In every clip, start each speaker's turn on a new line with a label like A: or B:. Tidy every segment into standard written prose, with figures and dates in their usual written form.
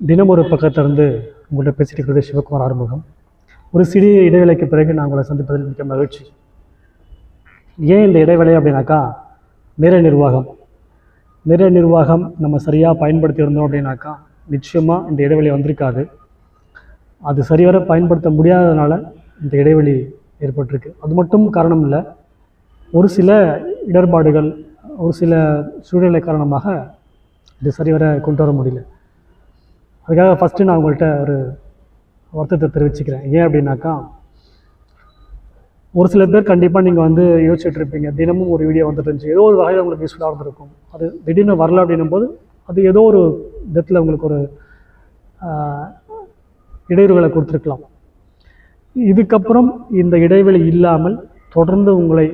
A: தினம் ஒரு பக்கத்திலிருந்து உங்கள்கிட்ட பேசிட்டு இருக்கிறது சிவகுமார் ஆறுமுகம். ஒரு சிறிய இடைவேளைக்கு பிறகு நான் உங்களை சந்திப்பதில் மிக்க மகிழ்ச்சி. ஏன் இந்த இடைவேளை அப்படின்னாக்கா, நேர நிர்வாகம் நம்ம சரியாக பயன்படுத்தி இருந்தோம் அப்படின்னாக்கா நிச்சயமாக இந்த இடைவெளி வந்திருக்காது. அது சரிவர பயன்படுத்த முடியாததுனால இந்த இடைவெளி ஏற்பட்டிருக்கு. அது மட்டும் காரணம் இல்லை, ஒரு சில இடர்பாடுகள், ஒரு சில சூழ்நிலை காரணமாக இது சரிவர கொண்டு வர முடியல. அதுக்காக ஃபஸ்ட்டு நான் உங்கள்கிட்ட ஒரு வருத்தத்தை தெரிவிச்சுக்கிறேன். ஏன் அப்படின்னாக்கா, ஒரு சில பேர் கண்டிப்பாக நீங்கள் வந்து யோசிச்சுட்டு இருப்பீங்க, தினமும் ஒரு வீடியோ வந்துட்டு இருந்துச்சு, ஏதோ ஒரு வகையில் உங்களுக்கு யூஸ்ஃபுல்லாக இருந்திருக்கும். அது திடீர்னு வரல அப்படின்னும் போது அது ஏதோ ஒரு விதத்தில் உங்களுக்கு ஒரு இடையூறுகளை கொடுத்துருக்கலாம். இதுக்கப்புறம் இந்த இடைவெளி இல்லாமல் தொடர்ந்து உங்களை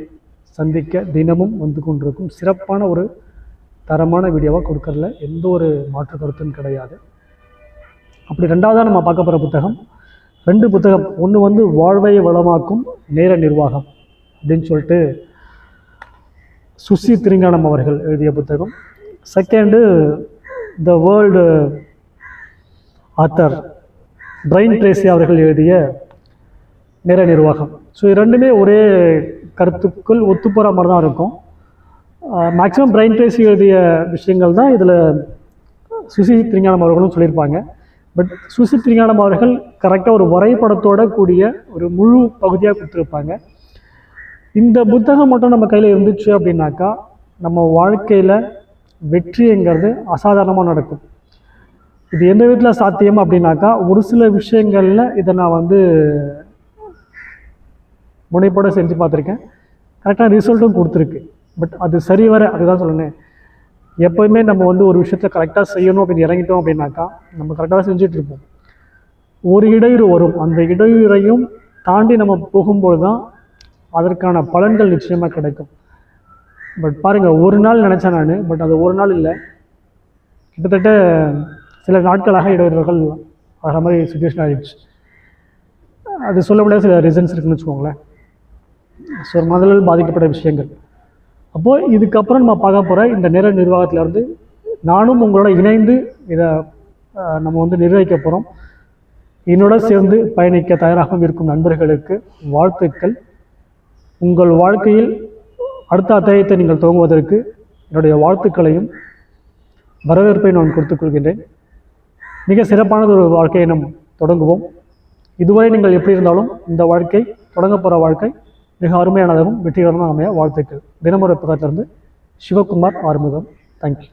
A: சந்திக்க தினமும் வந்து கொண்டிருக்கும் சிறப்பான ஒரு தரமான வீடியோவாக கொடுக்கறதுல எந்த ஒரு மாற்று கருத்தும் கிடையாது. அப்படி ரெண்டாவதாக நம்ம பார்க்க போகிற புத்தகம், 2 புத்தகம். ஒன்று வந்து வாழ்வை வளமாக்கும் நேர நிர்வாகம் அப்படின்னு சொல்லிட்டு சுசி திரிங்கானம் அவர்கள் எழுதிய புத்தகம். Second the world author Brian Tracy அவர்கள் எழுதிய நேர நிர்வாகம். ஸோ இது ரெண்டுமே ஒரே கருத்துக்குள் ஒத்து போகிற மாதிரி தான் இருக்கும். மேக்ஸிமம் பிரைன் ட்ரேசி எழுதிய விஷயங்கள் தான் இதில் சுசி திரிங்கானம் அவர்களும் சொல்லியிருப்பாங்க. பட் சுசி திரிங்கானம் அவர்கள் கரெக்டாக ஒரு வரைபடத்தோட கூடிய ஒரு முழு பகுதியாக கொடுத்துருப்பாங்க. இந்த புத்தகம் மட்டும் நம்ம கையில் இருந்துச்சு அப்படின்னாக்கா நம்ம வாழ்க்கையில் வெற்றிங்கிறது அசாதாரணமாக நடக்கும். இது எந்த விதத்தில் சாத்தியம் அப்படின்னாக்கா, ஒரு சில விஷயங்களில் இதை நான் வந்து முனைப்போட செஞ்சு பார்த்துருக்கேன், கரெக்டாக ரிசல்ட்டும் கொடுத்துருக்கு. பட் அது சரிவர, அதுதான் சொல்லணும், எப்போயுமே நம்ம வந்து ஒரு விஷயத்தை கரெக்டாக செய்யணும் அப்படின்னு இறங்கிட்டோம் அப்படின்னாக்கா நம்ம கரெக்டாக செஞ்சுட்டு இருப்போம். ஒரு இடையூறு வரும், அந்த இடையூறையும் தாண்டி நம்ம போகும்போது தான் அதற்கான பலன்கள் நிச்சயமாக கிடைக்கும். பட் பாருங்கள், ஒரு நாள் நினச்சேன் நான், பட் அது ஒரு நாள் இல்லை, கிட்டத்தட்ட சில நாட்களாக இடையூறுகள் ஆகிற மாதிரி சுச்சுவேஷன் ஆகிடுச்சு. அது சொல்ல முடியாத சில ரீசன்ஸ் இருக்குன்னு வச்சுக்கோங்களேன். ஸோ முதலில் பாதிக்கப்பட்ட விஷயங்கள். அப்போது இதுக்கப்புறம் நம்ம பார்க்க போகிற இந்த நேர நிர்வாகத்திலேருந்து நானும் உங்களோட இணைந்து இதை நம்ம வந்து நிர்வகிக்க போகிறோம். என்னோட சேர்ந்து பயணிக்க தயாராகவும் இருக்கும் நண்பர்களுக்கு வாழ்த்துக்கள். உங்கள் வாழ்க்கையில் அடுத்த அத்தியாயத்தை நீங்கள் துவங்குவதற்கு என்னுடைய வாழ்த்துக்களையும் வரவேற்பை நான் கொடுத்துக் கொள்கின்றேன். மிக சிறப்பானது ஒரு வாழ்க்கையை நாம் தொடங்குவோம். இதுவரை நீங்கள் எப்படி இருந்தாலும் இந்த வாழ்க்கை, தொடங்க போகிற வாழ்க்கை மிக அருமையானதாகவும் வெற்றிகரமாக அமைய வாழ்த்துக்கள். தினமொரு புத்தகத்திலிருந்து சிவகுமார் ஆறுமுகம். தேங்க்யூ.